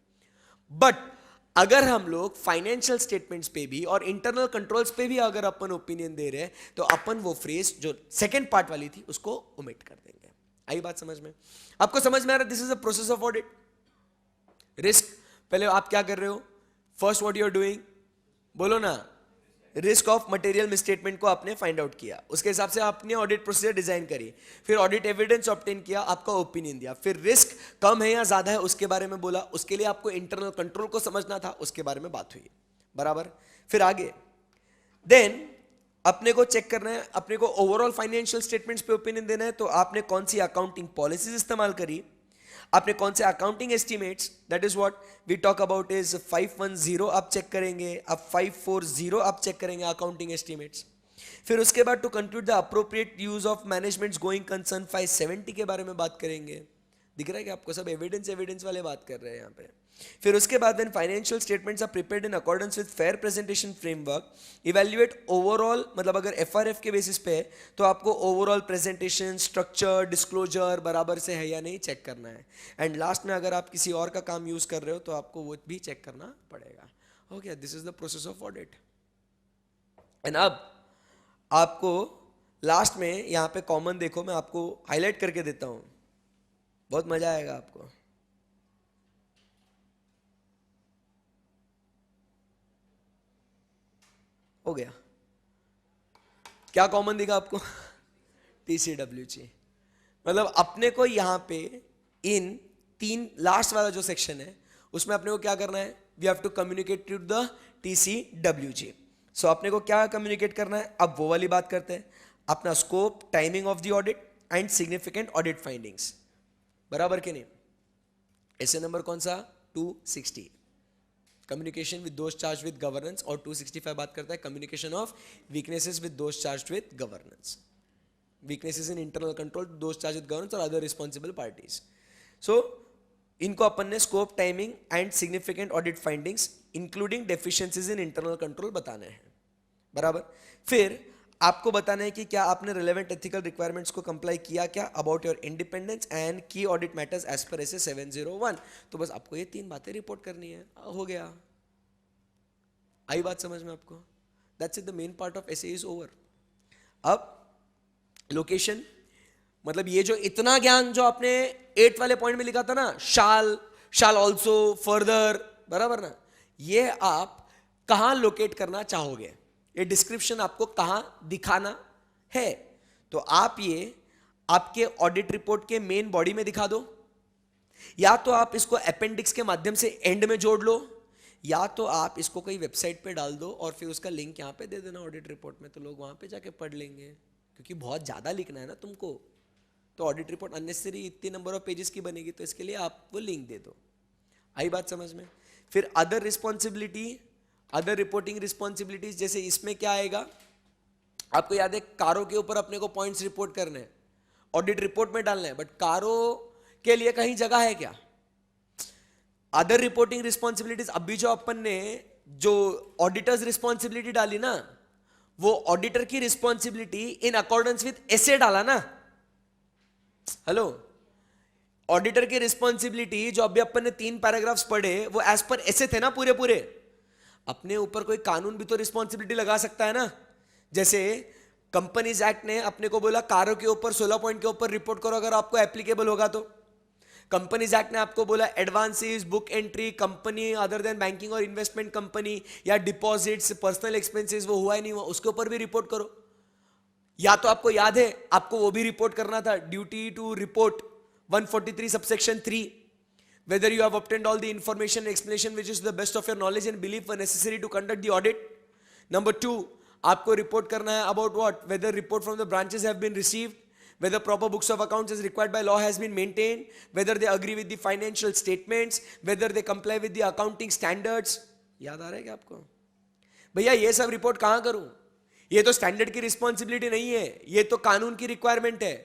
But अगर हम लोग फाइनेंशियल स्टेटमेंट्स पे भी और इंटरनल कंट्रोल्स पे भी अगर अपन ओपिनियन दे रहे हैं तो अपन वो फ्रेज जो सेकंड पार्ट वाली थी उसको ओमिट कर देंगे. आई बात समझ में? आपको समझ में आ रहा है? This is the process of audit. Risk, पहले आप क्या कर रहे हो? First what you are doing, बोलो ना. रिस्क ऑफ मटेरियल मिसस्टेटमेंट को आपने फाइंड आउट किया, उसके हिसाब से आपने ऑडिट प्रोसीजर डिजाइन करी, फिर ऑडिट एविडेंस ऑब्टेन किया, आपका ओपिनियन दिया, फिर रिस्क कम है या ज्यादा है उसके बारे में बोला, उसके लिए आपको इंटरनल कंट्रोल को समझना था, उसके बारे में बात हुई. बराबर. फिर आगे देन अपने को चेक करना है, अपने को ओवरऑल फाइनेंशियल स्टेटमेंट्स पे ओपिनियन देना है, तो आपने कौन सी अकाउंटिंग पॉलिसीज इस्तेमाल करी, आपने कौन से accounting estimates, that is what we talk about is 510 आप चेक करेंगे, अब 540 आप चेक करेंगे अकाउंटिंग एस्टिमेट्स. फिर उसके बाद to conclude the appropriate use of management's going concern 570 के बारे में बात करेंगे. दिख रहा है कि आपको सब एविडेंस वाले बात कर रहे हैं यहाँ पे. फिर उसके बाद when financial statements are prepared in accordance with fair presentation framework, evaluate overall, मतलब अगर एफआरएफ के बेसिस पे है तो आपको ओवरऑल प्रेजेंटेशन, स्ट्रक्चर, डिस्क्लोजर बराबर से है या नहीं चेक करना है. एंड लास्ट में अगर आप किसी और का काम यूज कर रहे हो तो आपको वो भी चेक करना पड़ेगा. Okay, this is the process of audit. And अब आपको लास्ट में यहाँ पे कॉमन देखो, मैं आपको हाईलाइट करके देता हूँ, बहुत मजा आएगा आपको. हो गया क्या कॉमन दिखा आपको? TCWG. मतलब अपने को यहाँ पे इन तीन लास्ट वाला जो सेक्शन है उसमें अपने को क्या करना है, we have to communicate to the TCWG। So अपने को क्या कम्युनिकेट करना है, अब वो वाली बात करते हैं, अपना scope, timing of the audit and significant audit findings, बराबर के नहीं। ऐसे नंबर कौन सा, 260, कम्युनिकेशन विद दोस्त चार्ज विद गवर्नेंस, और 265 बात करता है कम्युनिकेशन ऑफ वीकनेसेस विद दोस्त charge with governance, weaknesses in internal control, दोस्त चार्ज विद गवर्नेंस और अदर रिस्पॉन्सिबल पार्टीज। सो इनको अपन ने scope, timing and significant audit findings including deficiencies in internal control बताने हैं, बराबर। फिर आपको बताना है कि क्या आपने रिलेवेंट एथिकल रिक्वायरमेंट्स को कंप्लाई किया क्या, about your independence and key audit matters as per S 701। तो बस आपको ये तीन बातें रिपोर्ट करनी है, हो गया। आई बात समझ में आपको? That's it, the main part of essay is over. अब लोकेशन, मतलब ये जो इतना ज्ञान जो आपने 8 वाले पॉइंट में लिखा था ना, शाल ऑल्सो, फर्दर, बराबर ना, ये आप कहां लोकेट करना चाहोगे, ये डिस्क्रिप्शन आपको कहां दिखाना है, तो आप ये आपके ऑडिट रिपोर्ट के मेन बॉडी में दिखा दो, या तो आप इसको अपेंडिक्स के माध्यम से एंड में जोड़ लो, या तो आप इसको कोई वेबसाइट पे डाल दो और फिर उसका लिंक यहां पे दे देना ऑडिट रिपोर्ट में, तो लोग वहां पे जाके पढ़ लेंगे, क्योंकि बहुत ज्यादा लिखना है ना तुमको, तो ऑडिट रिपोर्ट अननेसेसरी इतनी नंबर ऑफ पेजेस की बनेगी, तो इसके लिए आप वो लिंक दे दो। आई बात समझ में? फिर other responsibility, other reporting responsibilities, जैसे इसमें क्या आएगा, आपको याद है कारों के ऊपर अपने को पॉइंट्स रिपोर्ट करने हैं, ऑडिट रिपोर्ट में डालना है, बट कारों के लिए कहीं जगह है क्या? अदर रिपोर्टिंग रिस्पॉन्सिबिलिटीज, अभी जो अपन ने जो ऑडिटर्स रिस्पॉन्सिबिलिटी डाली ना, वो ऑडिटर की रिस्पॉन्सिबिलिटी इन अकॉर्डेंस विद एसे डाला ना। हेलो, ऑडिटर की रिस्पॉन्सिबिलिटी जो अभी अपन ने 3 पैराग्राफ्स पढ़े वो एज पर एसे थे ना पूरे पूरे। अपने ऊपर कोई कानून भी तो रिस्पॉन्सिबिलिटी लगा सकता है ना, जैसे कंपनीज एक्ट ने अपने को बोला कारों के ऊपर 16 पॉइंट के ऊपर रिपोर्ट करो अगर आपको एप्लीकेबल होगा तो। कंपनीज एक्ट ने आपको बोला advances, book entry, company other than banking और इन्वेस्टमेंट कंपनी, या डिपॉजिट्स, पर्सनल एक्सपेंसेस, वो हुआ ही नहीं हुआ, उसके ऊपर भी रिपोर्ट करो। या तो आपको याद है आपको वो भी रिपोर्ट करना था, duty to report 143 subsection 3, whether you have obtained all the information and explanation which is to the best of your knowledge and belief were necessary to conduct the audit. Number 2, आपको report करना है about what, whether report from the branches have been received, whether proper books of accounts as required by law has been maintained, whether they agree with the financial statements, whether they comply with the accounting standards. याद आ रहा है क्या आपको? भैया ये सब report कहां करूं? ये तो स्टैंडर्ड की रिस्पॉन्सिबिलिटी नहीं है, ये तो कानून की रिक्वायरमेंट है।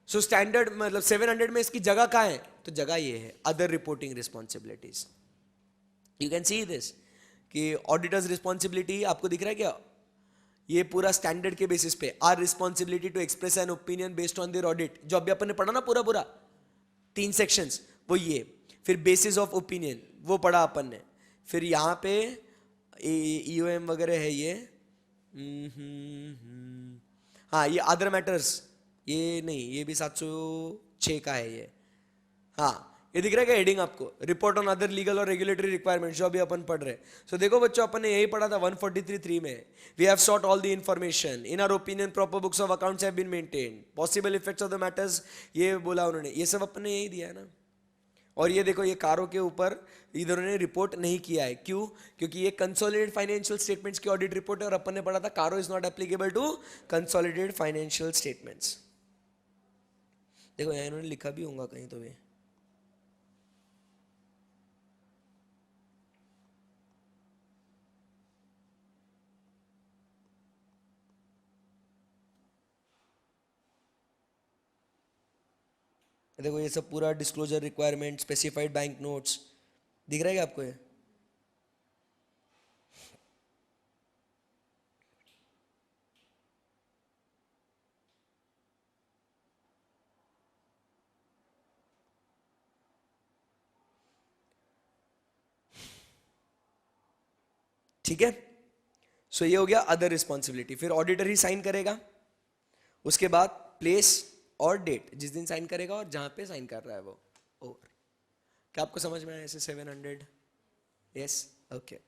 सो स्टैंडर्ड मतलब 700 में इसकी जगह कहां है? तो जगह ये है other reporting responsibilities. You can see this कि ऑडिटर्स रिस्पॉन्सिबिलिटी आपको दिख रहा है क्या? ये पूरा स्टैंडर्ड के बेसिस पे, our responsibility to express an opinion based on their audit, जो अभी अपन ने पढ़ा ना पूरा पूरा 3 सेक्शंस, वो ये। फिर बेसिस ऑफ ओपिनियन वो पढ़ा अपन ने। फिर यहाँ पे EOM वगैरह है ये, हाँ ये अदर मैटर्स, ये नहीं, ये भी 706 का है ये। हाँ ये दिख रहा है क्या हेडिंग आपको, रिपोर्ट ऑन अदर लीगल और रेगुलेटरी रिक्वायरमेंट्स, जो अभी अपन पढ़ रहे हैं। सो देखो बच्चों, अपन ने यही पढ़ा था 143(3) में, we have sought all the information in our opinion, proper books of accounts have been maintained, possible effects of the matters, ये बोला उन्होंने, ये सब अपन ने यही दिया है ना। और ये देखो, ये कारों के ऊपर इधर उन्होंने रिपोर्ट नहीं किया है, क्यों? क्योंकि ये कंसोलिडेटेड फाइनेंशियल स्टेटमेंट्स की ऑडिट रिपोर्ट है, और अपन ने पढ़ा था CARO is not applicable to consolidated financial statements. देखो यहाँ इन्होंने लिखा भी होगा कहीं तो भी, देखो ये सब पूरा disclosure requirement, specified bank notes, दिख रहा है क्या आपको ये? ठीक है, सो ये हो गया अदर रिस्पॉन्सिबिलिटी। फिर ऑडिटर ही साइन करेगा, उसके बाद प्लेस और डेट, जिस दिन साइन करेगा और जहां पे साइन कर रहा है वो, ओवर। क्या आपको समझ में आया ऐसे 700? Yes, okay.